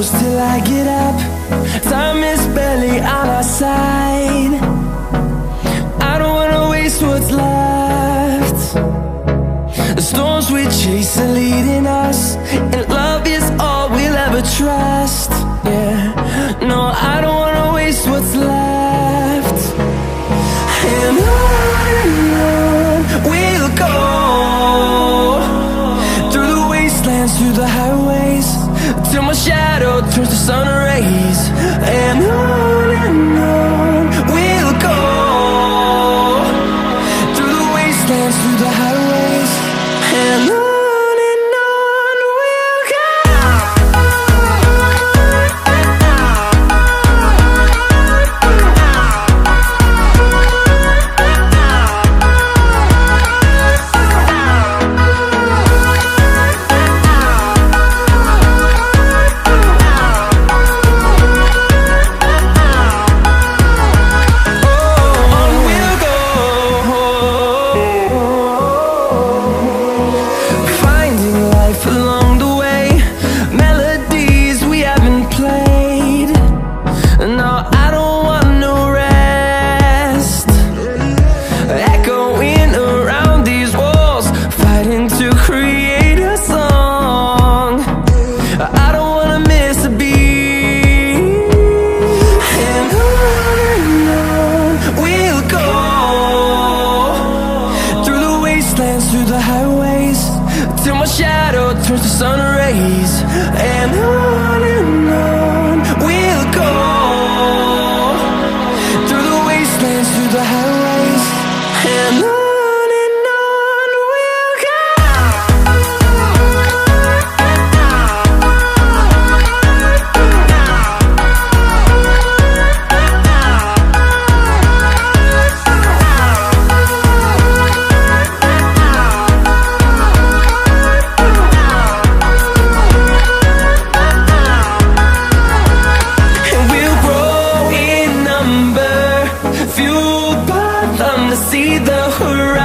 close till I get up. Time is barely on our side. I don't wanna waste what's left. The storms we chase are leading us, and love is all we'll ever trust. Yeah, no, I don't wanna waste what's left. And on we'll go, through the wastelands, through the highways, till my shadow turns to sun rays. And on we'll go, through the wastelands, through the highways, and on we'll go. Through the highways, till my shadow turns to sun rays. And on we'll go, through the wastelands, through the highways, and on we'll go. See the horizon.